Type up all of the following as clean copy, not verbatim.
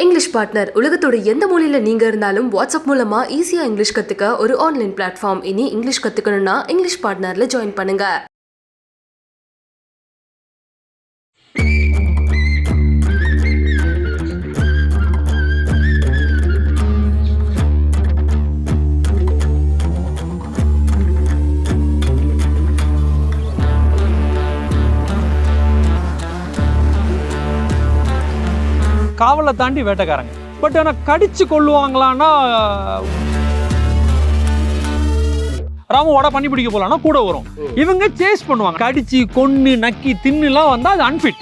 English partner உலகத்தோட எந்த மூலையில நீங்க இருந்தாலும் வாட்ஸ்அப் மூலமா ஈஸியா இங்கிலீஷ் கத்துக்க ஒரு ஆன்லைன் பிளாட்ஃபார்ம். இனி இங்கிலீஷ் கத்துக்கணும்னா இங்கிலீஷ் பார்ட்னர்ல ஜாயின் பண்ணுங்க. காவலை தாண்டி வேட்டைக்காரங்க. பட் ஆனால் கடிச்சு கொள்ளுவாங்களான்னா ராமு வடை பண்ணி பிடிக்க போலான்னா கூட வரும். இவங்க சேஸ் பண்ணுவாங்க. கடிச்சு கொன்னு நக்கி தின்னுலாம் வந்தா அது அன்ஃபிட்.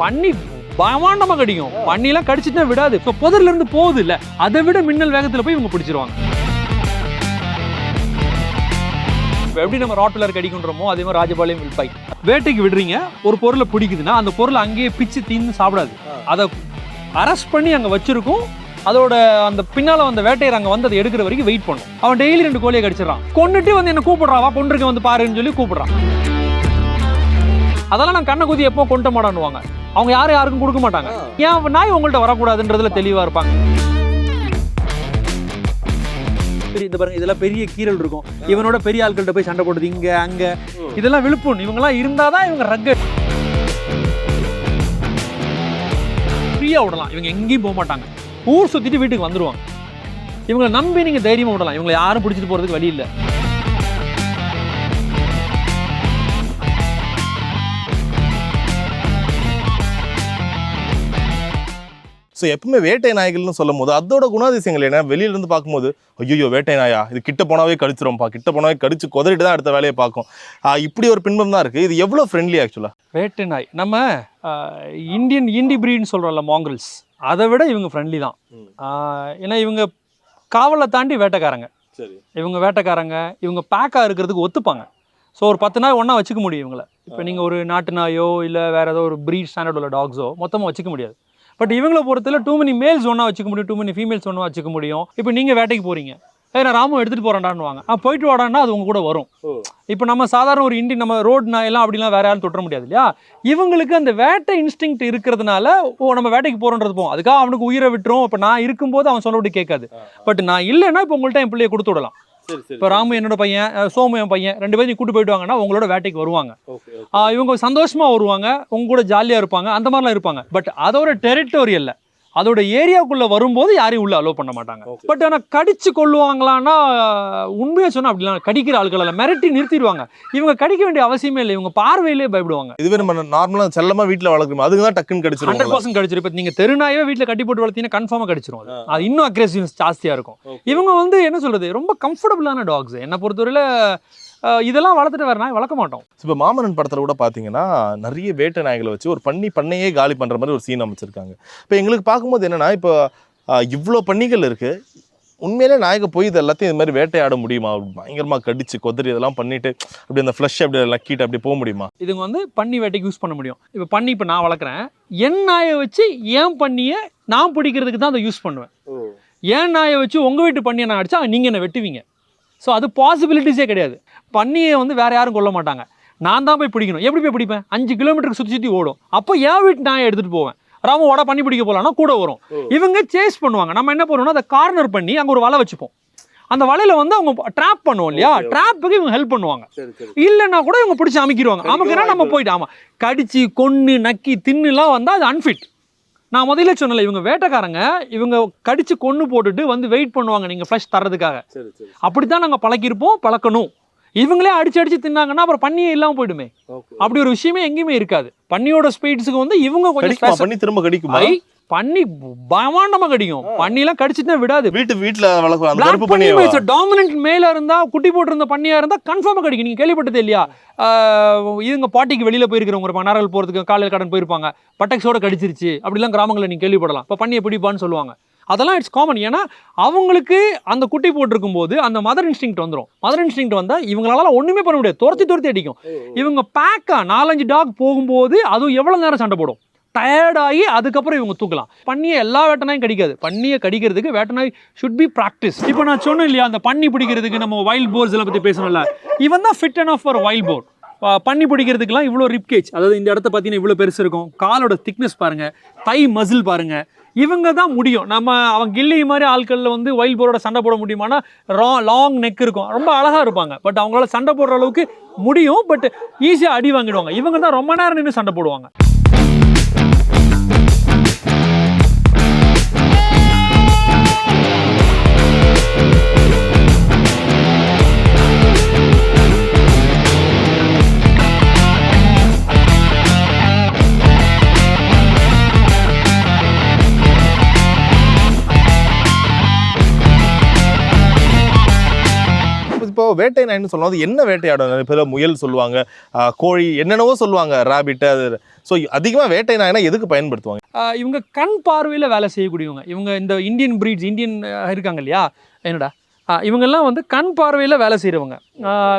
பண்ணி பயமாண்டமா கடிக்கும். பண்ணிலாம் கடிச்சுட்டா விடாது. இப்போ புதர்ல இருந்து போகுது இல்ல, அதை விட மின்னல் வேகத்துல போய் இவங்க பிடிச்சிருவாங்க. எப்படி நம்ம ராட்வெல்லர் கடிக்கின்றோமோ அதே மாதிரி ராஜபாளையம் வில்பாய் வேட்டைக்கு விடுறீங்க. ஒரு பொருளை பிடிக்குதுன்னா அந்த பொருளை அங்கேயே பிச்சு தின்னு சாப்பிடாது. அதை அரெஸ்ட் பண்ணி அங்கே வச்சிருக்கும். அதோட அந்த பின்னால வந்த வேட்டையர் அங்கே வந்து அதை எடுக்கிற வரைக்கும் வெயிட் பண்ணும். அவன் டெய்லி 2 கோழியை கடிச்சிடறான். கொண்டுட்டு வந்து என்ன கூப்பிடுறாவா, கொண்டிருக்க வந்து பாருன்னு சொல்லி கூப்பிடுறான். அதெல்லாம் நான் கண்ணை குதி எப்போ கொண்ட மாட்டான்னுவாங்க. அவங்க யாருக்கும் கொடுக்க மாட்டாங்க. ஏன் நாய் உங்கள்கிட்ட வரக்கூடாதுன்றதுல தெளிவா இருப்பாங்க. இந்த பாருங்க, இதெல்லாம் பெரிய கீரல் இருக்கும். இவனோட பெரிய ஆட்கள்கிட்ட போய் சண்டை போடுறது இங்க அங்க, இதெல்லாம் விழுப்புண். இவங்கெல்லாம் இருந்தாதான் இவங்க ரக்கட் ஃப்ரீயா விடலாம். இவங்க எங்கேயும் போக மாட்டாங்க. ஊர் சுத்திட்டு வீட்டுக்கு வந்துருவாங்க. இவங்களை நம்பி நீங்க தைரியமா விடலாம். இவங்களை யாரும் பிடிச்சிட்டு போறதுக்கு வழி இல்லை. ஸோ எப்பவுமே வேட்டை நாய்கள்னு சொல்லும் போது அதோட குணாதிசயங்கள் என்ன, வெளியிலேருந்து பார்க்கும்போது ஐயோ வேட்டை நாயா, இது கிட்ட போனாவே கடிச்சிரும்ப்பா, கிட்ட போனாவே கடிச்சு குதறிட்டு தான் அடுத்த வேலையை பார்க்கும். இப்படி ஒரு பின்பம் தான் இருக்குது. இது எவ்வளோ ஃப்ரெண்ட்லி ஆக்சுவலாக வேட்டை நாய்? நம்ம இந்தியன் இண்டி பிரீட்னு சொல்கிறோம்ல, மாங்கிரல்ஸ், அதை விட இவங்க ஃப்ரெண்ட்லி தான். ஏன்னா இவங்க காவலை தாண்டி வேட்டைக்காரங்க. சரி, இவங்க வேட்டைக்காரங்க. இவங்க பேக்காக இருக்கிறதுக்கு ஒத்துப்பாங்க. ஸோ ஒரு 10 நாய் ஒன்றா வச்சுக்க முடியும் இவங்களை. இப்போ நீங்கள் ஒரு நாட்டு நாயோ இல்லை வேறு ஏதோ ஒரு பிரீட் ஸ்டாண்டர்ட் உள்ள டாக்ஸோ மொத்தமாக வச்சுக்க முடியாது. பட் இவங்களை பொறுத்தல டூ மெனி மேல்ஸ் ஒன்றா வச்சுக்க முடியும், டூ மெனி ஃபீமேல்ஸ் ஒன்றா வச்சுக்க முடியும். இப்போ நீங்கள் வேட்டைக்கு போகிறீங்க, நான் ராமு எடுத்துகிட்டு போகிறேன்டான்னு வாங்க, போயிட்டு வாடான்னா அது உங்க கூட வரும். இப்போ நம்ம சாதாரண ஒரு நம்ம ரோடு நாயெல்லாம் அப்படிலாம் வேற யாரும் தொட்ட முடியாது இல்லையா? இவங்களுக்கு அந்த வேட்டை இன்ஸ்டிங் இருக்கிறதுனால நம்ம வேட்டைக்கு போகிறோன்றது போகும். அதுக்காக அவனுக்கு உயிரை விட்டுரும். இப்போ நான் இருக்கும்போது அவன் சொல்லப்படி கேட்காது. பட் நான் இல்லைன்னா இப்போ உங்கள்கிட்ட என் பிள்ளையை கொடுத்து விடலாம். இப்போ ராமு என்னோட பையன், சோமு என் பையன், 2 பேரும் கூட்டு போயிட்டு வாங்கன்னா உங்களோட வேட்டைக்கு வருவாங்க. இவங்க சந்தோஷமா வருவாங்க, உங்க கூட ஜாலியா இருப்பாங்க, அந்த மாதிரிலாம் இருப்பாங்க. பட் அதோட டெரிட்டோரியல்ல, அதோட ஏரியாவுக்குள்ள வரும்போது யாரையும் உள்ள அலோவ் பண்ண மாட்டாங்க. பட் ஆனால் கடிச்சு கொள்ளுவாங்களான்னா உண்மையை சொன்னா அப்படிலாம் கடிக்கிற ஆட்கள் எல்லாம் மிரட்டி நிறுத்திடுவாங்க. இவங்க கடிக்க வேண்டிய அவசியமே இல்லை. இவங்க பார்வையிலே பயப்படுவாங்க. இதுவே நம்ம நார்மலாக செல்லமா வீட்டில் வளர்க்கணும், அதுக்கு தான் டக்குன்னு கடிச்சிடும். 100% கடிச்சிடும். இப்போ நீங்க தெருநாயே வீட்டில் கட்டி போட்டு வளர்த்தீங்கன்னா கன்ஃபார்மாக கடிச்சிடும். அது இன்னும் அக்ரெசிவ்னஸ் ஜாஸ்தியா இருக்கும். இவங்க என்ன சொல்றது, ரொம்ப கம்ஃபர்டபுளான டாக்ஸ். என்னை பொறுத்தவரையில இதெல்லாம் வளர்த்துட்டு வேற நாய் வளர்க்க மாட்டோம். இப்போ மாமன்னன் படத்தில் கூட பார்த்தீங்கன்னா நிறைய வேட்டை நாய்களை வச்சு ஒரு பண்ணையே காலி பண்ணுற மாதிரி ஒரு சீன் அமைச்சிருக்காங்க. இப்போ எங்களுக்கு பார்க்கும்போது என்னன்னா, இப்போ இவ்வளோ பன்னிகள் இருக்கு, உண்மையிலே நாய்க்கு போய் இது எல்லாத்தையும் இது மாதிரி வேட்டையாட முடியுமா? பயங்கரமாக கடிச்சு கொதறி இதெல்லாம் பண்ணிட்டு அப்படி அந்த ஃப்ளஷ் அப்படி லக்கிட்டு அப்படி போக முடியுமா? இதுங்க பன்னி வேட்டைக்கு யூஸ் பண்ண முடியும். இப்போ நான் வளர்க்குறேன், என் நாயை வச்சு ஏன் பண்ணியை நான் பிடிக்கிறதுக்கு தான் அதை யூஸ் பண்ணுவேன். ஏன் நாயை வச்சு உங்கள் வீட்டு பண்ணியை நான் அடிச்சா நீங்கள் என்ன வெட்டுவீங்க. ஸோ அது பாசிபிலிட்டிஸே கிடையாது. பண்ணியை வேற யாரும் கொல்ல மாட்டாங்க. நான் தான் போய் பிடிக்கணும். எப்படி போய் பிடிப்பேன்? 5 கிலோமீட்டருக்கு சுற்றி ஓடும். அப்போ என் வீட்டு நாயை எடுத்துகிட்டு போவேன். ராமு வடை பண்ணி பிடிக்க போகலான்னா கூட வரும். இவங்க சேஸ் பண்ணுவாங்க. நம்ம என்ன பண்ணுவோம்னா அதை கார்னர் பண்ணி அங்கே ஒரு வலை வச்சுப்போம். அந்த வலையில அவங்க ட்ராப் பண்ணுவோம் இல்லையா, ட்ராப்புக்கு இவங்க ஹெல்ப் பண்ணுவாங்க. இல்லைன்னா கூட இவங்க பிடிச்சி அமைக்கிடுவாங்க. அமைக்கிறா நம்ம போயிட்டு ஆமாம் கடிச்சு கொன்னு நக்கி தின்னுலாம் வந்தால் அது அன்ஃபிட். நான் முதல்ல சொன்னல, இவங்க வேட்டைக்காரங்க. இவங்க கடிச்சு கொன்னு போட்டுட்டு வெயிட் பண்ணுவாங்க நீங்கள் ஃப்ளஷ் தர்றதுக்காக. அப்படித்தான் நாங்கள் பழக்கணும். இவங்களே அடிச்சு தின்னாங்கன்னா அப்புறம் பண்ணியே இல்லாமல் போயிடுமே. அப்படி ஒரு விஷயமே எங்கேயுமே இருக்காது. பண்ணியோட ஸ்பீட்ஸுக்கு இவங்க கொஞ்சம் பண்ணி திரும்ப கடிக்கும். பண்ணி பயமாண்டமா கடிக்கும். பண்ணிலாம் கடிச்சிட்டா விடாது. வீட்டுல வளர்க்கலாம். டாமினன்ட் மேல இருந்தா, குட்டி போட்டிருந்த பண்ணியா இருந்தா கன்ஃபார்மா கடிக்கும். நீங்க கேள்விப்பட்டது இல்லையா? இவங்க பாட்டிக்கு வெளியில போயிருக்கிறவங்க நாரல் போறதுக்கு காலையில் கடன் போயிருப்பாங்க, பட்டக்ஸோட கடிச்சிருச்சு அப்படிலாம் கிராமங்களில் நீங்க கேள்விப்படலாம். இப்போ பண்ணியை பிடிப்பான்னு சொல்லுவாங்க. அதெல்லாம் இட்ஸ் காமன். ஏன்னா அவங்களுக்கு அந்த குட்டி போட்டிருக்கும் போது அந்த மதர் இன்ஸ்டிங் வந்துடும். மதர் இன்ஸ்டிங் வந்தால் இவங்களால ஒன்றுமே பண்ண முடியாது. துரத்தி அடிக்கும். இவங்க பேக்கா 4-5 டாக் போகும்போது அதுவும் எவ்வளோ நேரம் சண்டை போடும், டயர்டாகி அதுக்கப்புறம் இவங்க தூக்கலாம். பண்ணியை எல்லா வேட்டனாயும் கடிக்காது. பண்ணியை கடிக்கிறதுக்கு வேட்டனாய் ஷுட் பி ப்ராக்டிஸ். இப்போ நான் சொன்னேன் இல்லையா, அந்த பண்ணி பிடிக்கிறதுக்கு நம்ம வைல்ட் போர்ஸ் எல்லாம் பற்றி பேசணும்ல, இவன் தான் fit and off for wild boar. பண்ணி பிடிக்கிறதுக்கெல்லாம் இவ்வளோ ரிப்கேஜ், அதாவது இந்த இடத்த பார்த்தீங்கன்னா இவ்வளோ பெருசு இருக்கும், காலோட திக்னஸ் பாருங்கள், தை மசில் பாருங்கள், இவங்க தான் முடியும். நம்ம அவன் கில்லி மாதிரி ஆட்களில் வந்து வைல்ட் போரோட சண்டை போட முடியுமானா லாங் நெக் இருக்கும், ரொம்ப அழகாக இருப்பாங்க, பட் அவங்களால சண்டை போடுற அளவுக்கு முடியும், பட் ஈஸியாக அடி வாங்கிடுவாங்க. இவங்க தான் ரொம்ப நேரம் நின்று சண்டை போடுவாங்க. இப்போ வேட்டை நாய்னு சொல்லுவோம், அது என்ன வேட்டையாடும்? நிறைய பேர் முயல் சொல்லுவாங்க, கோழி, என்னென்னவோ சொல்லுவாங்க, ராபிட். அது ஸோ அதிகமாக வேட்டை நாய்னா எதுக்கு பயன்படுத்துவாங்க? இவங்க கண் பார்வையில் வேலை செய்யக்கூடியவங்க. இவங்க இந்த இந்தியன் பிரீட்ஸ், இந்தியன் இருக்காங்க இல்லையா, என்னடா இவங்கெல்லாம் வந்து கண் பார்வையில் வேலை செய்கிறவங்க.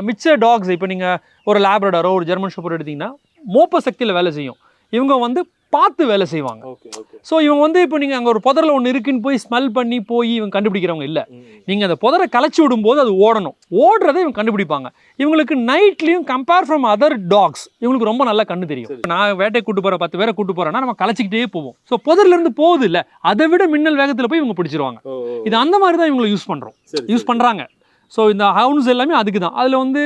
மிச்ச டாக்ஸ், இப்போ நீங்கள் ஒரு லேப்ரடாரோ ஒரு ஜெர்மன் ஷெப்பர்ட் எடுத்திங்கன்னா மோப்ப சக்தியில் வேலை செய்யும், இவங்க வந்து பார்த்து வேலை செய்வாங்க. ஸோ இவங்க வந்து இப்போ நீங்கள் அங்கே ஒரு புதரில் ஒன்று இருக்குன்னு போய் ஸ்மெல் பண்ணி போய் இவங்க கண்டுபிடிக்கிறவங்க இல்லை. நீங்கள் அந்த புதரை கலைச்சி விடும்போது அது ஓடணும், ஓடுறதை இவங்க கண்டுபிடிப்பாங்க. இவங்களுக்கு நைட்லேயும் கம்பேர் ஃப்ரம் அதர் டாக்ஸ் இவங்களுக்கு ரொம்ப நல்லா கண்ணு தெரியும். நான் வேட்டை கூட்டு போகிற 10 பேரை கூட்டு போகிறேன்னா நம்ம கலைச்சிக்கிட்டே போவோம். ஸோ புதர்லேருந்து போகுது இல்லை, அதை விட மின்னல் வேகத்தில் போய் இவங்க பிடிச்சிருவாங்க. இது அந்த மாதிரி தான் இவங்களை யூஸ் பண்ணுறாங்க. ஸோ இந்த ஹவுன்ஸ் எல்லாமே அதுக்கு தான். அதில் வந்து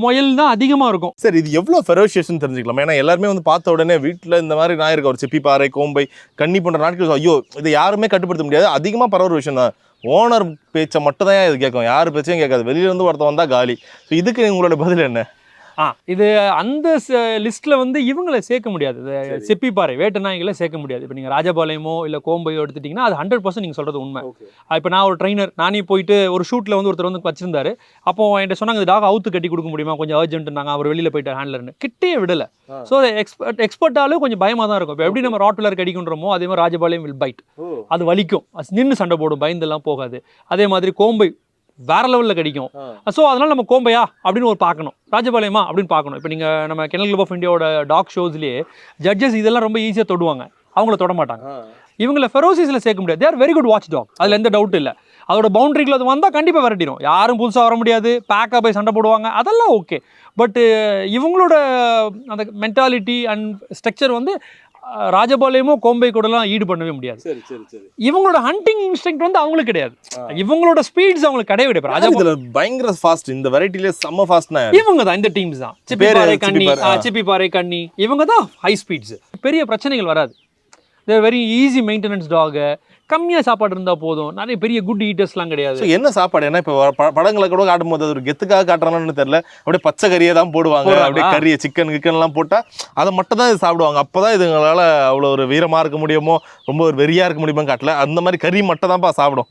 முயல் தான் அதிகமாக இருக்கும். சரி, இது எவ்வளோ ஃபெரோஷியஸ்ன்னு தெரிஞ்சுக்கலாம். ஏன்னா எல்லாருமே வந்து பார்த்த உடனே வீட்டில் இந்த மாதிரி நாய் இருக்க, ஒரு சிப்பி பாறை, கோம்பை, கன்னி போன்ற நாட்கள், ஐயோ இதை யாருமே கட்டுப்படுத்த முடியாது, அதிகமாக பரவுற விஷயம் தான். ஓனர் பேச்சை மட்டும் தான் இது கேட்கும், யார் பேச்சையும் கேட்காது. வெளியிலேருந்து ஒருத்தன் வந்தால் காலி. ஸோ இதுக்கு உங்களோட பதில் என்ன? இது அந்த லிஸ்ட்டில் வந்து இவங்களை சேர்க்க முடியாது. செப்பிப்பாறை வேட்டை நாய்களை சேர்க்க முடியாது. இப்போ நீங்கள் ராஜபாளையமோ இல்லை கோம்பையோ எடுத்துட்டிங்கன்னா அது 100% நீங்கள் சொல்கிறது உண்மை. இப்போ நான் ஒரு ட்ரைனர், நானே போயிட்டு ஒரு ஷூட்டில் வந்து ஒருத்தர் வந்து வச்சிருந்தாரு. அப்போ என்கிட்ட சொன்னாங்க, இந்த டாக் அவுத்து கட்டி கொடுக்க முடியுமா, கொஞ்சம் அர்ஜென்ட்னாங்க, அவர் வெளியில் போயிட்டு ஹேண்ட்லர்னு கிட்டே விடலை. ஸோ எக்ஸ்பர்ட்டாலும் கொஞ்சம் பயமாக தான் இருக்கும். இப்போ எப்படி நம்ம ராட்வெல்லர் கடிக்கின்றோமோ அதே மாதிரி ராஜபாளையம் வில் பைட், அது வலிக்கும், நின்று சண்டை போடும், பயந்தெல்லாம் போகாது. அதே மாதிரி கோம்பை வேற லெவலில் கிடைக்கும். ஸோ அதனால நம்ம கோம்பையா அப்படின்னு ஒரு பார்க்கணும், ராஜபாளையமா அப்படின்னு பார்க்கணும். இப்போ நீங்கள் நம்ம கெனல் கிளப் ஆஃப் இந்தியாவோட டாக் ஷோஸ்லேயே ஜட்ஜஸ் இதெல்லாம் ரொம்ப ஈஸியாக தொடுவாங்க, அவங்கள தொட மாட்டாங்க. இவங்களை ஃபெரோசிஸில் சேர்க்க முடியாது. தேர் வெரி குட் வாட்ச் டாக், அதில் எந்த டவுட் இல்லை. அதோட பவுண்டரிக்குள்ள அது வந்தால் கண்டிப்பாக விரட்டிடும், யாரும் புதுசாக வர முடியாது, பேக்காக போய் சண்டை போடுவாங்க, அதெல்லாம் ஓகே. பட்டு இவங்களோட அந்த மென்டாலிட்டி அண்ட் ஸ்ட்ரக்சர் வந்து ராஜபாளையமோ கோம்பை கூடலாம் ஈடு பண்ணவே முடியாது. இவங்களோட ஹண்டிங் இன்ஸ்டிங்க்ட் வந்து அவங்களுக்கு கிடையாது, இவங்களோட ஸ்பீட்ஸ் அவங்களுக்கு கிடையவே கிடையாது. பயங்கர ஃபாஸ்ட், இந்த வெரைட்டிலே செம்ம ஃபாஸ்ட்னா இவங்க தான், இந்த டீம்ஸ் தான். சிப்பிப்பாறை கன்னி இவங்க தான் ஹை ஸ்பீட்ஸ். பெரிய பிரச்சனைகள் வராது. வெரி ஈஸி மெயின்டெனன்ஸ் டாக், கம்மியாக சாப்பாடு இருந்தால் போதும், நிறைய பெரிய குட் ஈட்டர்ஸ்லாம் கிடையாது. என்ன சாப்பாடு? ஏன்னா இப்போ படங்களை கூட காட்டும் போது ஒரு கெத்துக்காக காட்டுறாங்கன்னு தெரியல, அப்படியே பச்சை கறியை தான் போடுவாங்க, அப்படியே கறியை கிக்கன்லாம் போட்டால் அதை மட்டும் தான் இது சாப்பிடுவாங்க. அப்போ தான் இதுங்களால் அவ்வளோ ஒரு வீரமாக இருக்க முடியுமோ, ரொம்ப ஒரு வெறியாக இருக்க முடியுமோ காட்டல, அந்த மாதிரி கறி மட்டும் தான்ப்பா சாப்பிடும்.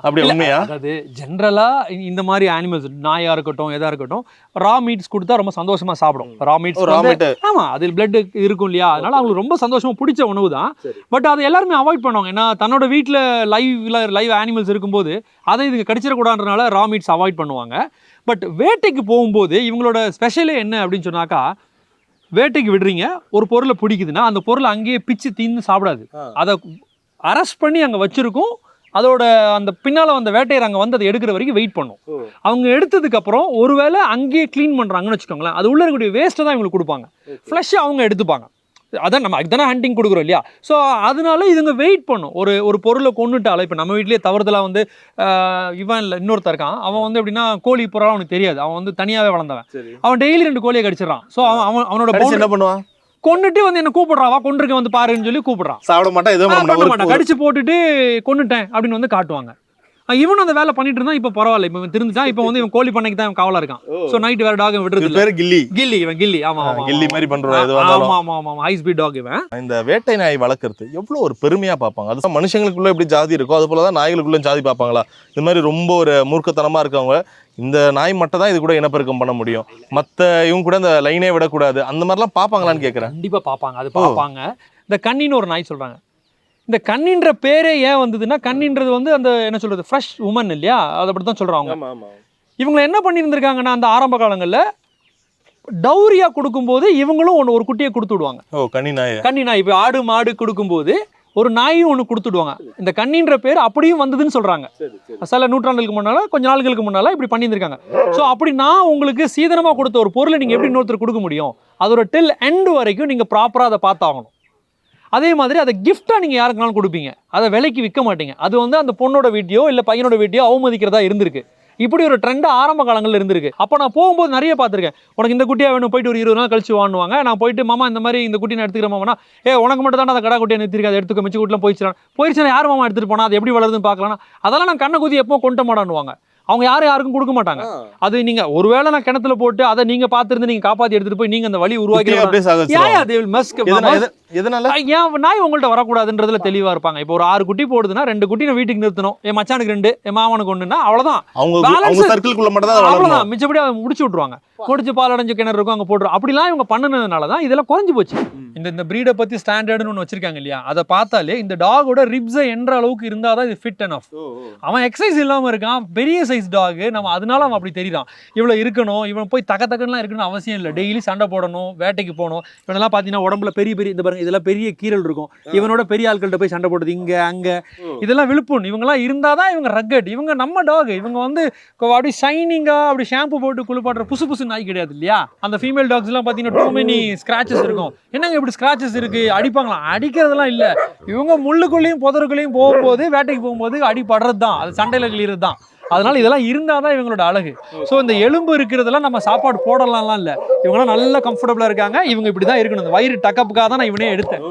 அப்படி உண்மையா? அதாவது ஜென்ரலாக இந்த மாதிரி அனிமல்ஸ், நாயாக இருக்கட்டும் எதாக இருக்கட்டும், ரா மீட்ஸ் கொடுத்தா ரொம்ப சந்தோஷமாக சாப்பிடும். ரா மீட் ஆமாம், அதில் பிளட் இருக்கும் இல்லையா, அதனால அவங்களுக்கு ரொம்ப சந்தோஷமாக பிடிச்ச உணவு தான். பட் அதை எல்லாருமே அவாய்ட் பண்ணுவாங்க. ஏன்னா தன்னோட வீட்டில் லைவ் அனிமல்ஸ் இருக்கும்போது அதை இதுங்க கடிச்சிடக்கூடாதுன்றனால ரா மீட்ஸ் அவாய்ட் பண்ணுவாங்க. பட் வேட்டைக்கு போகும்போது இவங்களோட ஸ்பெஷலே என்ன அப்படின்னு சொன்னாக்கா, வேட்டைக்கு விடுறீங்க, ஒரு பொருளை பிடிக்குதுன்னா அந்த பொருளை அங்கேயே பிச்சு தீந்து சாப்பிடாது, அதை அரெஸ்ட் பண்ணி அங்கே வச்சிருக்கும். அதோட அந்த பின்னால் வந்த வேட்டையர் அங்கே வந்து அதை எடுக்கிற வரைக்கும் வெயிட் பண்ணும். அவங்க எடுத்ததுக்கப்புறம் ஒருவேளை அங்கேயே க்ளீன் பண்ணுறாங்கன்னு வச்சுக்கோங்களேன், அது உள்ள இருக்கக்கூடிய வேஸ்ட்டை தான் இவங்களுக்கு கொடுப்பாங்க, ஃப்ளஷ்ஷை அவங்க எடுத்துப்பாங்க. அதான் நம்ம அதுதானே ஹண்டிங் கொடுக்குறோம் இல்லையா. ஸோ அதனால இதுங்க வெயிட் பண்ணும். ஒரு பொருளை கொண்டுட்டால, இப்போ நம்ம வீட்லேயே தவறுதலாக வந்து இவன் இல்லை இன்னொருத்தர் இருக்கான், அவன் வந்து எப்படின்னா கோழி புறா அவனுக்கு தெரியாது, அவன் வந்து தனியாகவே வளர்ந்தவன், அவன் டெய்லி 2 கோழியை கடிச்சிடறான். ஸோ அவனோட என்ன பண்ணுவான், கொண்டுட்டு வந்து என்ன கூப்பிடுறாவா, கொண்டிருக்க வந்து பாருன்னு சொல்லி கூப்பிடுறான். சாப்பிட மாட்டான், எதுவும் பண்ண மாட்டான், கடிச்சு போட்டுட்டு கொண்டுட்டேன் அப்படின்னு வந்து காட்டுவாங்க. இவனும் அந்த வேலை பண்ணிட்டு இருந்தான். இப்போ பரவாயில்ல, இப்போ திருந்துட்டான். இப்போ வந்து இவன் கோழி பண்ணைக்கு தான் காவலா இருக்கான். ஸோ நைட் வேற டாக் விடுறது பேர் கில்லி. இவன் கில்லி. ஆமா கில்லி மாதிரி பண்றான். ஆமா ஹை ஸ்பீட் டாக் இவன். இந்த வேட்டை நாய் வளர்க்கறது எவ்வளவு ஒரு பெருமையா பார்ப்பாங்க. அது மனுஷங்களுக்குள்ள எப்படி ஜாதி இருக்கோ அது போலதான் நாய்களுக்குள்ள ஜாதி பார்ப்பாங்களா. இது மாதிரி ரொம்ப ஒரு மூர்க்கத்தனமா இருக்கவங்க இந்த நாய் மட்டும் தான் இது கூட இனப்பெருக்கம் பண்ண முடியும், மற்ற இவங்க கூட இந்த லைனே விடக்கூடாது, அந்த மாதிரிலாம் பார்ப்பாங்களான்னு கேட்குறேன். கண்டிப்பா பார்ப்பாங்க, அது பார்ப்பாங்க. இந்த கன்னின்னு ஒரு நாய் சொல்றாங்க. இந்த கன்னின்ற பேரே ஏன் வந்ததுன்னா, கன்னின்றது வந்து அந்த என்ன சொல்றது, ஃப்ரெஷ் உமன் இல்லையா, அதை அப்படி தான் சொல்றாங்க. இவங்களை என்ன பண்ணியிருந்திருக்காங்கன்னா, அந்த ஆரம்ப காலங்களில் டௌரியா கொடுக்கும்போது இவங்களும் ஒரு குட்டியை கொடுத்து விடுவாங்க. கன்னி நாய் இப்போ ஆடு மாடு கொடுக்கும்போது ஒரு நாயும் ஒன்று கொடுத்துடுவாங்க. இந்த கன்னின்ற பேர் அப்படியும் வந்ததுன்னு சொல்கிறாங்க. சில நூற்றாண்டுகளுக்கு முன்னால், கொஞ்ச நாள்களுக்கு முன்னால் இப்படி பண்ணியிருந்திருக்காங்க. ஸோ அப்படி நான் உங்களுக்கு சீதனமாக கொடுத்த ஒரு பொருளை நீங்கள் எப்படி இன்னொருத்தர் கொடுக்க முடியும்? அதோட டில் எண்ட் வரைக்கும் நீங்கள் ப்ராப்பராக அதை பார்த்தாகணும். அதே மாதிரி அதை கிஃப்டாக நீங்கள் யாருக்குனாலும் கொடுப்பீங்க, அதை விலைக்கு விற்க மாட்டீங்க. அது வந்து அந்த பொண்ணோட வீட்டையோ இல்லை பையனோட வீட்டையோ அவமதிக்கிறதா இருந்திருக்கு. இப்படி ஒரு ட்ரெண்ட் ஆரம்ப காலங்களில் இருந்திருக்கு. அப்போ நான் போகும்போது நிறைய பார்த்துருக்கேன். உனக்கு இந்த குட்டியாக வேணும், போயிட்டு ஒரு 20 நாள் கழிச்சு வாங்குவாங்க. நான் போயிட்டு மாமா இந்த மாதிரி இந்த குட்டி நான் எடுத்துக்கிறேன் மாமானா, உனக்கு மட்டும் தான் அந்த கடா குட்டியை நிறுத்திருக்கேன், அதை எடுத்துக்க, மிச்ச குட்டிலாம் போயிடுச்சுன்னா யார் மாமா எடுத்துகிட்டு போனால் அது எப்படி வளருதுன்னு பார்க்கலாம். அதெல்லாம் நான் கண்ணை குதி எப்போ கொண்டு மாட்டானுவாங்க. அவங்க யாருக்கும் கொடுக்க மாட்டாங்க. அது நீங்க ஒருவேளை நான் கிணத்துல போட்டு அதை நீங்க பார்த்துருந்து நீங்க காப்பாற்றி எடுத்துட்டு போய் நீங்க அந்த வழி உருவாக்கி நாய் உங்கள்கிட்ட வரக்கூடாதுன்றதுல தெளிவா இருப்பாங்க. இப்போ ஒரு 6 குட்டி போடுதுன்னா 2 குட்டி நான் வீட்டுக்கு நிறுத்தணும், என் மச்சானுக்கு 2, என் மாமனுக்கு 1ன்னா அவ்வளவுதான். அவ்வளவுதான், மிச்சப்படி அதை முடிச்சு விட்டுருவாங்க. முடிச்சு பால் அடைஞ்ச கிணறு இருக்கும், அங்கே போட்டுரும். அப்படிலாம் இவங்க பண்ணினதுனால தான் இதெல்லாம் குறைஞ்சு போச்சு. இந்த பிரீடை பற்றி ஸ்டாண்டர்டுன்னு ஒன்று வச்சிருக்காங்க இல்லையா, அதை பார்த்தாலே இந்த டாகோட ரிப்ஸை என்ற அளவுக்கு இருந்தால் தான் இது ஃபிட் அண்ட் ஆஃப். அவன் எக்ஸசைஸ் இல்லாமல் இருக்கான், பெரிய சைஸ் டாக், நம்ம அதனால அவன் அப்படி தெரியுறான். இவ்வளோ இருக்கணும், இவன் போய் தக்கத்தக்கன்னுலாம் இருக்கணும்னு அவசியம் இல்லை. டெய்லி சண்டை போடணும், வேட்டைக்கு போகணும். இவனெல்லாம் பார்த்தீங்கன்னா உடம்புல பெரிய இந்த பாருங்க, இதெல்லாம் பெரிய கீரல் இருக்கும். இவனோட பெரிய ஆட்கள்கிட்ட போய் சண்டை போடுறது இங்கே அங்கே, இதெல்லாம் விழுப்புண். இவங்கெல்லாம் இருந்தால் தான் இவங்க ரக்கட். இவங்க நம்ம டாக், இவங்க வந்து அப்படி ஷைனிங்காக அப்படி ஷாம்பு போட்டு குளிப்பாடுற புசு நாய் கிடையாது இல்லையா. அந்த ஃபீமேல் டாக்ஸ் எல்லாம் பார்த்தீங்கன்னா டூ மெனி ஸ்கிராச்சஸ் இருக்கும். என்னங்க இப்படி ஸ்கிராச்சஸ் இருக்கு, அடிப்பாங்களாம்? அடிக்கிறதுலாம் இல்லை. இவங்க முள்ளுக்குள்ளேயும் புதருக்குள்ளேயும் போகும்போது, வேட்டைக்கு போகும்போது அடிபடுறது தான், அது சண்டையில் கிளியறது தான். அதனால இதெல்லாம் இருந்தால் தான் இவங்களோட அழகு. ஸோ இந்த எலும்பு இருக்கிறதெல்லாம் நம்ம சாப்பாடு போடலாம்லாம் இல்லை. இவங்களாம் நல்லா கம்ஃபர்டபுளாக இருக்காங்க. இவங்க இப்படி தான் இருக்கணும். இந்த வயிறு டக்கப்புக்காக தான் நான் இவனே எடுத்தேன்.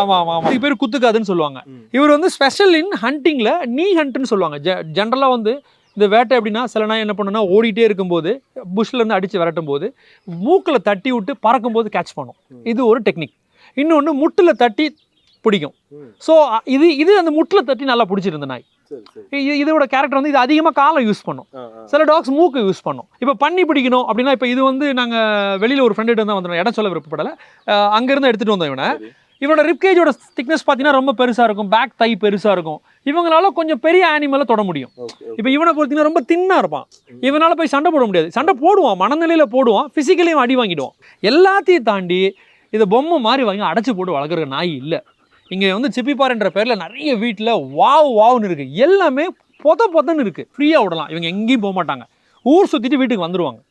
ஆமாம், இது பேர் குத்துக்காதுன்னு சொல்லுவாங்க. இவர் வந்து ஸ்பெஷல் இன் ஹண்டிங்கில் நீ ஹண்ட்னு சொல்லுவாங்க. ஜென்ரலாக வந்து இந்த வேட்டை எப்படின்னா, சில நாய் என்ன பண்ணுன்னா, ஓடிட்டே இருக்கும்போது புஷ்லேருந்து அடித்து விரட்டும் போது மூக்கில் தட்டி விட்டு பறக்கும்போது கேட்ச் பண்ணும். இது ஒரு டெக்னிக். இன்னொன்று முட்டில் தட்டி பிடிக்கும். ஸோ இது அந்த முட்டில் தட்டி நல்லா பிடிச்சிருந்த நாய். இதோட கேரக்டர் வந்து இது அதிகமாக காலை யூஸ் பண்ணும். சில டாக்ஸ் மூக்கு யூஸ் பண்ணும். இப்போ பண்ணி பிடிக்கணும் அப்படின்னா, இப்போ இது வந்து நாங்கள் வெளியில் ஒரு ஃப்ரெண்டு தான் வந்துடும், இடம் சொல்ல விருப்பப்படலை, அங்கேருந்து எடுத்துகிட்டு வந்தோம். இவனோட ரிப்கேஜோட திக்னஸ் பார்த்தீங்கன்னா ரொம்ப பெருசாக இருக்கும், பேக் தை பெருசாக இருக்கும். இவங்களால கொஞ்சம் பெரிய ஆனிமலை தொட முடியும். இப்போ இவனை பார்த்தீங்கன்னா ரொம்ப தின்னாக இருப்பான். இவனால போய் சண்டை போட முடியாது. சண்டை போடுவான், மனநிலையில் போடுவான், ஃபிசிக்கலையும் அடி வாங்கிடுவான். எல்லாத்தையும் தாண்டி இதை பொம்மை மாதிரி வாங்கி அடைச்சி போட்டு வளர்க்குற நாய் இல்லை. இங்கே வந்து சிப்பிப்பாருன்ற பேரில் நிறைய வீட்டில் வாவ்னு இருக்குது. எல்லாமே பொதன்னு இருக்குது. ஃப்ரீயாக விடலாம். இவங்க எங்கேயும் போக மாட்டாங்க. ஊர் சுற்றிட்டு வீட்டுக்கு வந்துடுவாங்க.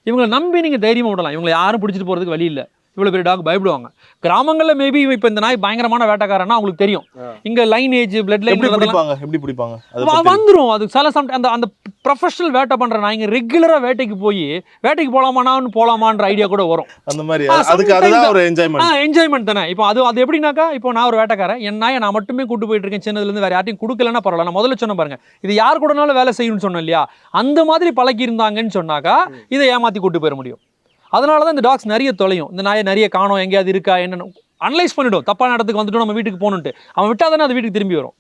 இவங்களை நம்பி நீங்கள் தைரியமாக விடலாம். இவங்களை யாரும் பிடிச்சிட்டு போகிறதுக்கு வழி இல்லை. இவ்வளோ பெரிய டாக் பயப்படுவாங்க. கிராமங்களில் மேபி இப்போ இந்த நாய் பயங்கரமான வேட்டைக்காரன்னா அவங்களுக்கு தெரியும். இங்கே லைனேஜ் பிளட் லைன் எப்படி பிடிப்பாங்க வந்துடும். அது சில அந்த அந்த ப்ரொஃபஷனல் வேட்டை பண்ணுற நாய்ங்க ரெகுலராக வேட்டைக்கு வேட்டைக்கு போகலாமான்ற ஐடியா கூட வரும். அந்த மாதிரி என்ஜாய்மெண்ட் தானே. இப்போ அது எப்படின்னாக்கா, இப்போ நான் ஒரு வேட்டைக்காரன், என் நாயை நான் மட்டுமே கூட்டு போயிட்டு இருக்கேன், சின்னதுலேருந்து வேறு யார்ட்டையும் கொடுக்கலன்னா பரவாயில்ல. நான் முதல்ல சொன்ன பாருங்க, இது யார் கூடனாலும் வேலை செய்யணும்னு சொன்னேன் இல்லையா, அந்த மாதிரி பழக்கி இருந்தாங்கன்னு சொன்னாக்கா இதை ஏமாற்றி கூட்டு போயிட முடியும். அதனால தான் இந்த டாக்ஸ் நிறைய தொலையும். இந்த நாயை நிறைய காணோம், எங்கேயாவது இருக்கா என்னன்னு அனலைஸ் பண்ணிவிடும். தப்பான இடத்துக்கு வந்துட்டு நம்ம வீட்டுக்கு போகணுன்ட்டு அவன் விட்டால் தானே அது வீட்டுக்கு திரும்பி வரும்.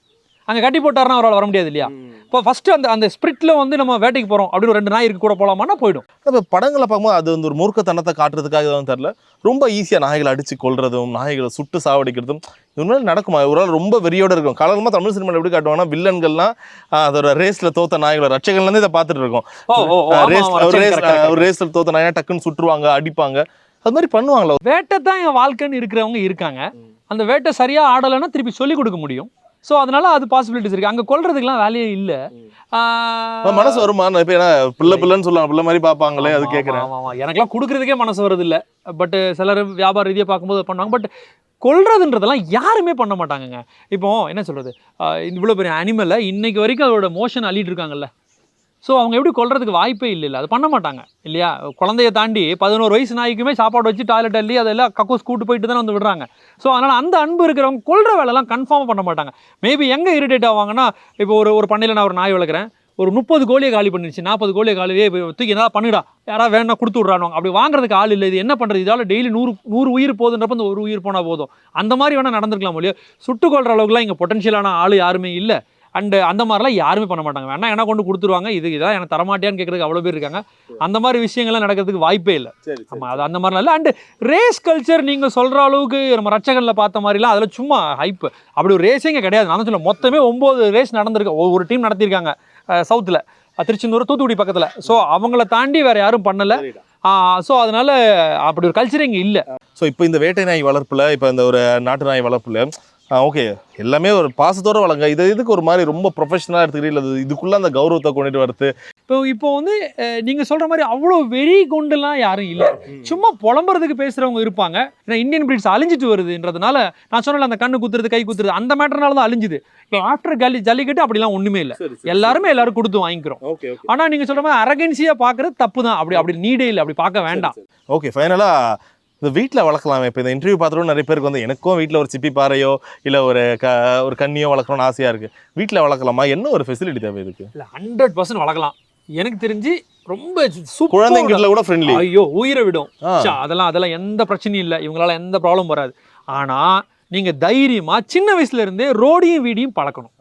அங்கே கட்டி போட்டாருன்னா அவரால் வர முடியாது இல்லையா. இப்போ ஃபஸ்ட்டு அந்த ஸ்பிரிட்டில் வந்து நம்ம வேட்டைக்கு போகிறோம் அப்படின்னு ஒரு 2 நாய் இருக்கு கூட போகலாமான்னா போயிடும். இப்போ படங்களை பார்க்கும்போது அது வந்து ஒரு மூர்க்கத்தனத்தை காட்டுறதுக்காக தான் தெரில, ரொம்ப ஈஸியாக நாய்களை அடித்து கொள்றதும் நாய்களை சுட்டு சாவடிக்கிறதும் இவனால நடக்குமா? ஒரு ஆள் ரொம்ப வெறியோடு இருக்கும். காலமாக தமிழ் சினிமாவில் எப்படி காட்டுவாங்கன்னா, வில்லன்கள்லாம் அதோட ரேஸில் தோத்த நாய்களை ரட்சகள்லேருந்து இதை பார்த்துட்டு இருக்கோம். ரேஸில் தோத்த நாயை டக்குன்னு சுட்டுருவாங்க, அடிப்பாங்க, அது மாதிரி பண்ணுவாங்களா? வேட்டை தான் என் வாழ்க்கைன்னு இருக்கிறவங்க இருக்காங்க. அந்த வேட்டை சரியாக ஆடலைன்னா திருப்பி சொல்லிக் கொடுக்க முடியும். ஸோ அதனால அது பாசிபிலிட்டிஸ் இருக்குது. அங்கே கொல்றதுக்குலாம் வேலையே இல்லை. மனசு வருமா? இப்போ ஏன்னா பிள்ளைன்னு சொல்லுவாங்க, பிள்ளை மாதிரி பார்ப்பாங்களே, அது கேட்குறேன். ஆமாம், எனக்குலாம் கொடுக்குறதுக்கே மனசு வருது இல்லை. பட் சிலர் வியாபார ரீதியாக பார்க்கும்போது பண்ணுவாங்க. பட் கொல்றதுன்றதெல்லாம் யாருமே பண்ண மாட்டாங்கங்க. இப்போ என்ன சொல்கிறது, இவ்வளோ பெரிய அனிமலை இன்னைக்கு வரைக்கும் அதோட மோஷன் அள்ளிட்டு இருக்காங்கல்ல. ஸோ அவங்க எப்படி கொல்றதுக்கு வாய்ப்பே இல்லை, அது பண்ண மாட்டாங்க இல்லையா. குழந்தைய தாண்டி 11 வயசு நாய்க்குமே சாப்பாடு வச்சு டாய்லெட் அள்ளி அதெல்லாம் கக்கூஸ் கூட்டு போயிட்டு தானே வந்து விடுறாங்க. ஸோ அதனால் அந்த அன்பு இருக்கிறவங்க கொல்ற வேலைலாம் கன்ஃபார்மாக பண்ண மாட்டாங்க. மேபி எங்கே இரிட்டேட் ஆவாங்கன்னா, இப்போ ஒரு பண்ணையில் நான் ஒரு நாய் வளர்க்குறேன், ஒரு 30 கோழியை காலி பண்ணிடுச்சு, 40 கோழியை காலியே தூக்கி என்ன பண்ணிடா, யாராவது வேணா கொடுத்து விட்றானுவாங்க. அப்படி வாங்குறதுக்கு ஆள் இல்லை. இது என்ன பண்ணுறது, இதால் டெய்லி 100 உயிர் போகுதுன்றப்ப இந்த 1 உயிர் போனால் போதும். அந்த மாதிரி வேணால் நடந்திருக்கலாம் இல்லையோ. சுட்டு கொள்கிற அளவுக்குலாம் இங்கே பொட்டன்ஷியலான ஆள் யாருமே இல்லை. அண்டு அந்த மாதிரிலாம் யாருமே பண்ண மாட்டாங்க. வேணா என்ன கொண்டு கொடுத்துருவாங்க, இதான் எனக்கு தரமாட்டியான்னு கேட்குறதுக்கு அவ்வளோ பேர் இருக்காங்க. அந்த மாதிரி விஷயங்கள்லாம் நடக்கிறதுக்கு வாய்ப்பே இல்லை. ஆமாம், அது அந்த மாதிரிலாம் இல்லை. அண்டு ரேஸ் கல்ச்சர் நீங்கள் சொல்கிற அளவுக்கு நம்ம ரட்சகனில் பார்த்த மாதிரிலாம் அதில் சும்மா ஹைப்பு, அப்படி ஒரு ரேஸிங்கே கிடையாது. நான் சொல்ல மொத்தமே 9 ரேஸ் நடந்திருக்கு. ஒரு டீம் நடத்தியிருக்காங்க சவுத்தில், திருச்செந்தூர் தூத்துக்குடி பக்கத்தில். ஸோ அவங்கள தாண்டி வேறு யாரும் பண்ணலை. ஸோ அதனால் அப்படி ஒரு கல்ச்சர் இங்கே இல்லை. ஸோ இப்போ இந்த வேட்டை நாய் வளர்ப்பில், இப்போ இந்த ஒரு நாட்டு நாய் வளர்ப்பில் ஓகே, எல்லாமே ஒரு பாசத்தோட வளங்க. இதுக்கு ஒரு மாதிரி ரொம்ப ப்ரொஃபஷனலாக எடுத்துக்கிறீங்க, இல்லை இதுக்குள்ள அந்த கௌரவத்தை கொண்டுட்டு வரது? இப்போ வந்து நீங்க சொல்ற மாதிரி அவ்வளோ வெறி கொண்டுலாம் யாரும் இல்லை. சும்மா புலம்புறதுக்கு பேசுறவங்க இருப்பாங்க. ஏன்னா இந்தியன் பிரீட்ஸ் அழிஞ்சிட்டு வருதுன்றதுனால, நான் சொன்னல அந்த கண்ணு குத்துறது கை குத்துறது அந்த மேட்டர்னால தான் அழிஞ்சுது. இப்போ ஆஃப்டர் ஜல்லிக்கட்டு அப்படிலாம் ஒண்ணுமே இல்லை. எல்லாரும் கொடுத்து வாங்கிக்கிறோம். ஆனா நீங்க சொல்ற மாதிரி அரகன்சியா பாக்குறது தப்பு தான். அப்படி நீடே இல்லை, அப்படி பார்க்க வேண்டாம். ஓகே, ஃபைனலாக இந்த வீட்டில் வளர்க்கலாமே. இப்போ இந்த இன்டர்வியூ பார்த்துட்டு நிறைய பேருக்கு வந்து எனக்கும் வீட்டில் ஒரு சிப்பி பாறையோ இல்லை ஒரு கண்ணியோ வளர்க்கணும்னு ஆசையாக இருக்குது. வீட்டில் வளர்க்கலாமா? என்ன ஒரு ஃபெசிலிட்டி தேவை இதுக்கு? இல்லை, 100% வளர்க்கலாம். எனக்கு தெரிஞ்சு ரொம்ப சூப்பர். குழந்தைங்கிட்ட கூட ஃப்ரெண்ட்லி. ஐயோ, உயிரை விடும். அதெல்லாம் எந்த பிரச்சனையும் இல்லை. இவங்களால எந்த ப்ராப்ளம் வராது. ஆனா நீங்க தைரியமா சின்ன வயசுல இருந்தே ரோடியும் வீடியும் பழக்கணும்.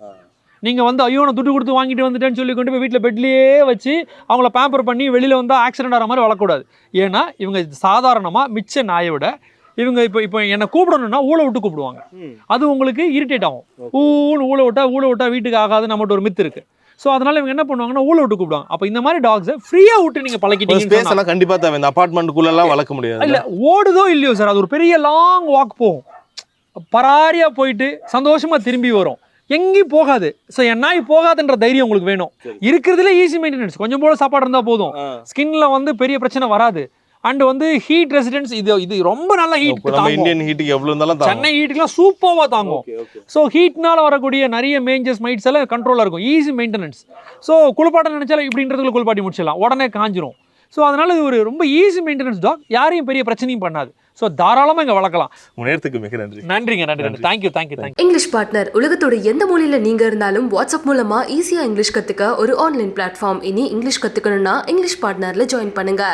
நீங்க வந்து ஐயோ நான் துட்டு கொடுத்து வாங்கிட்டு வந்துட்டேன்னு சொல்லி கொண்டு போய் வீட்டில் பெட்லேயே வச்சு அவங்கள பேம்பர் பண்ணி வெளியில் வந்து ஆக்சிடென்ட் ஆகிற மாதிரி வளர்க்கக்கூடாது. ஏன்னா இவங்க சாதாரணமாக மிச்ச நாயை விட இவங்க இப்போ என்னை கூப்பிடணும்னா ஊழ விட்டு கூப்பிடுவாங்க. அது உங்களுக்கு இரிட்டேட் ஆகும். ஊழ விட்டா வீட்டுக்கு ஆகாது நம்மகிட்ட ஒரு மித்து இருக்கு. ஸோ அதனால இவங்க என்ன பண்ணுவாங்கன்னா ஊழ விட்டு கூப்பிடுவாங்க. அப்போ இந்த மாதிரி டாக்ஸை ஃப்ரீயாக விட்டு நீங்கள் பழக்கிட்டீங்கன்னா கண்டிப்பாக தேவை. இந்த அப்பார்ட்மெண்ட்டுக்குள்ளெல்லாம் வளர்க்க முடியாது. இல்லை, ஓடுதோ இல்லையோ சார், அது ஒரு பெரிய லாங் வாக் போகும். பராரியாக போயிட்டு சந்தோஷமாக திரும்பி வரும், எங்கேயும் போகாது. ஸோ என் நாய் போகாதுன்ற தைரியம் உங்களுக்கு வேணும். இருக்கிறதுல ஈஸி மெயின்டெனன்ஸ், கொஞ்சம் போல சாப்பாடு இருந்தால் போதும். ஸ்கின்ல வந்து பெரிய பிரச்சனை வராது. அண்ட் வந்து ஹீட் ரெசிடென்ஸ், இது ரொம்ப நல்ல ஹீட். இந்தியன் ஹீட்டுக்கு எவ்வளோ இருந்தாலும் சென்னை ஹீட்டுக்குலாம் சூப்பராக தாங்கும். ஸோ ஹீட்னால வரக்கூடிய நிறைய மேஞ்சஸ் மைட்ஸ் எல்லாம் கண்ட்ரோலாக இருக்கும். Easy maintenance. ஸோ குளிப்பாட்ட நினைச்சாலும் இப்படின்றதுக்குள்ள குளிப்பாட்டி முடிச்சிடலாம், உடனே காஞ்சிரும். ஸோ அதனால இது ஒரு ரொம்ப ஈஸி மெயின்டெனன்ஸ் டாக். யாரையும் பெரிய பிரச்சனையும் பண்ணாது. ஸோ தாராளமாக இங்கே வளர்க்கலாம். நேரத்துக்கு மிக நன்றி. நன்றிங்க. தேங்க்யூ. இங்கிலீஷ் பார்ட்னர் உலகத்தோட எந்த மூலையில நீங்க இருந்தாலும் வாட்ஸ்அப் மூலமா ஈஸியா இங்கிலீஷ் கத்துக்க ஒரு ஆன்லைன் பிளாட்ஃபார்ம். இனி இங்கிலீஷ் கத்துக்கணும்னா இங்கிலீஷ் பார்ட்னர்ல ஜாயின் பண்ணுங்க.